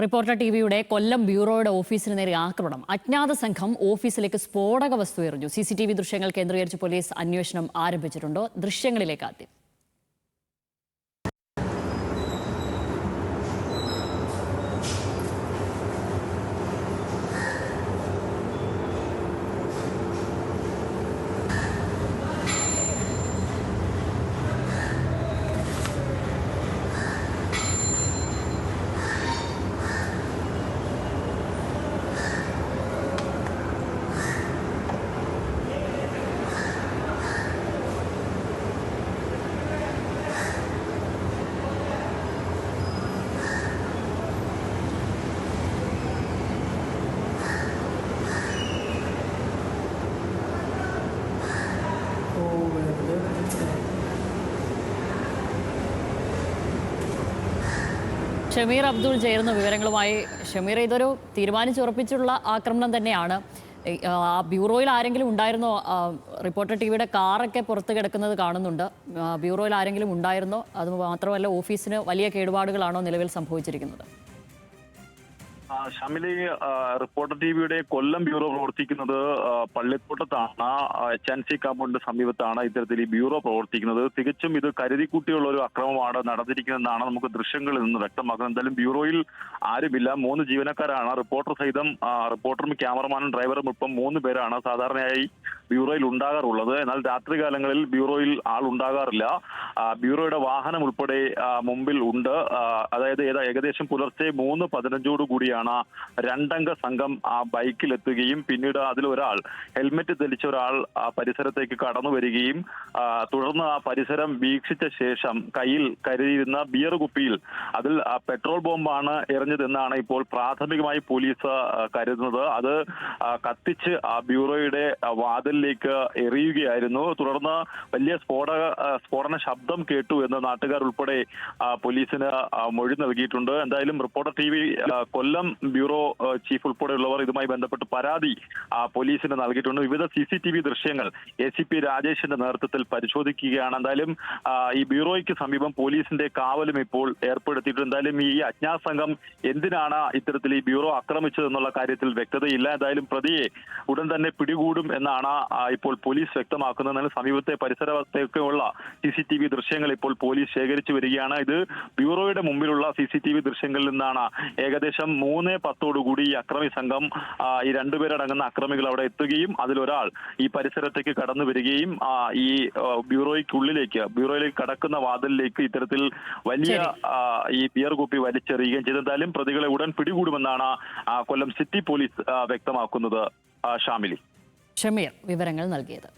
Reporter ടിവിയുടെ കൊല്ലം ബ്യൂറോയുടെ ഓഫീസിന് നേരെ ആക്രമണം. അജ്ഞാത സംഘം ഓഫീസിലേക്ക് സ്ഫോടക വസ്തു എറിഞ്ഞു. CCTV ദൃശ്യങ്ങൾ കേന്ദ്രീകരിച്ച് പോലീസ് അന്വേഷണം ആരംഭിച്ചിട്ടുണ്ട്. ദൃശ്യങ്ങളിലേക്ക് ആദ്യം. ഷമീർ അബ്ദുൾ ചേരുന്ന വിവരങ്ങളുമായി. ഷമീർ, ഇതൊരു തീരുമാനിച്ചുറപ്പിച്ചുള്ള ആക്രമണം തന്നെയാണ്. ബ്യൂറോയിൽ ആരെങ്കിലും ഉണ്ടായിരുന്നോ? റിപ്പോർട്ടർ ടിവിയുടെ കാറൊക്കെ പുറത്ത് കിടക്കുന്നത് കാണുന്നുണ്ട്. ബ്യൂറോയിൽ ആരെങ്കിലും ഉണ്ടായിരുന്നോ? അത് മാത്രമല്ല, ഓഫീസിന് വലിയ കേടുപാടുകളാണോ നിലവിൽ സംഭവിച്ചിരിക്കുന്നത്? ഷമിലി, റിപ്പോർട്ടർ ടിവിയുടെ കൊല്ലം ബ്യൂറോ പ്രവർത്തിക്കുന്നത് പള്ളിത്തോട്ടത്താണ്. HNC കാമ്പൗണ്ടിന് സമീപത്താണ് ഇത്തരത്തിൽ ഈ ബ്യൂറോ പ്രവർത്തിക്കുന്നത്. തികച്ചും ഇത് കരുതിക്കൂട്ടിയുള്ള ഒരു അക്രമമാണ് നടന്നിരിക്കുന്നതെന്നാണ് നമുക്ക് ദൃശ്യങ്ങളിൽ നിന്ന് വ്യക്തമാക്കുന്നത്. എന്തായാലും ബ്യൂറോയിൽ ആരുമില്ല. 3 ജീവനക്കാരാണ്. റിപ്പോർട്ടർ സഹിതം റിപ്പോർട്ടറും ക്യാമറമാനും ഡ്രൈവറും ഒപ്പം 3 പേരാണ് സാധാരണയായി ബ്യൂറോയിൽ ഉണ്ടാകാറുള്ളത്. എന്നാൽ രാത്രികാലങ്ങളിൽ ബ്യൂറോയിൽ ആൾ ഉണ്ടാകാറില്ല. ബ്യൂറോയുടെ വാഹനം ഉൾപ്പെടെ മുമ്പിൽ ഉണ്ട്. അതായത് ഏകദേശം പുലർച്ചെ 3:15 കൂടിയാണ് 2 സംഘം ആ ബൈക്കിലെത്തുകയും പിന്നീട് അതിലൊരാൾ ഹെൽമെറ്റ് ധരിച്ച ഒരാൾ ആ പരിസരത്തേക്ക് കടന്നു വരികയും തുടർന്ന് ആ പരിസരം വീക്ഷിച്ച ശേഷം കയ്യിൽ കരുതിയിരുന്ന ബിയർ കുപ്പിയിൽ അതിൽ പെട്രോൾ ബോംബാണ് എറിഞ്ഞതെന്നാണ് ഇപ്പോൾ പ്രാഥമികമായി പോലീസ് കരുതുന്നത്. അത് കത്തിച്ച് ആ ബ്യൂറോയുടെ വാതിലിലേക്ക് എറിയുകയായിരുന്നു. തുടർന്ന് വലിയ സ്ഫോടന ശബ്ദം കേട്ടു എന്ന് നാട്ടുകാർ ഉൾപ്പെടെ പോലീസിന് മൊഴി നൽകിയിട്ടുണ്ട്. എന്തായാലും റിപ്പോർട്ടർ ടിവി കൊല്ലം ബ്യൂറോ ചീഫ് ഉൾപ്പെടെയുള്ളവർ ഇതുമായി ബന്ധപ്പെട്ട് പരാതി പോലീസിന് നൽകിയിട്ടുണ്ട്. വിവിധ CCTV ദൃശ്യങ്ങൾ ACP രാജേഷിന്റെ നേതൃത്വത്തിൽ പരിശോധിക്കുകയാണ്. എന്തായാലും ഈ ബ്യൂറോയ്ക്ക് സമീപം പോലീസിന്റെ കാവലും ഇപ്പോൾ ഏർപ്പെടുത്തിയിട്ടുണ്ട്. എന്തായാലും ഈ അജ്ഞാത സംഘം എന്തിനാണ് ഇത്തരത്തിൽ ഈ ബ്യൂറോ ആക്രമിച്ചതെന്നുള്ള കാര്യത്തിൽ വ്യക്തതയില്ല. എന്തായാലും പ്രതിയെ ഉടൻ തന്നെ പിടികൂടും എന്നാണ് ഇപ്പോൾ പോലീസ് വ്യക്തമാക്കുന്നത്. എന്നാൽ സമീപത്തെ പരിസരത്തേക്കുള്ള CCTV ദൃശ്യങ്ങൾ ഇപ്പോൾ പോലീസ് ശേഖരിച്ചു വരികയാണ്. ഇത് ബ്യൂറോയുടെ മുമ്പിലുള്ള CCTV ദൃശ്യങ്ങളിൽ നിന്നാണ്. ഏകദേശം 3:10 ഈ അക്രമി സംഘം ഈ 2 പേരടങ്ങുന്ന അക്രമികൾ അവിടെ എത്തുകയും അതിലൊരാൾ ഈ പരിസരത്തേക്ക് കടന്നു വരികയും ഈ ബ്യൂറോയിലേക്ക് കടക്കുന്ന വാതിലിലേക്ക് ഇത്തരത്തിൽ വലിയ ഈ ബിയർ കുപ്പി വലിച്ചെറിയുകയും ചെയ്തു. എന്തായാലും പ്രതികളെ ഉടൻ പിടികൂടുമെന്നാണ് കൊല്ലം സിറ്റി പോലീസ് വ്യക്തമാക്കുന്നത്. ഷാമിലി. ഷമീർ വിവരങ്ങൾ നൽകിയത്.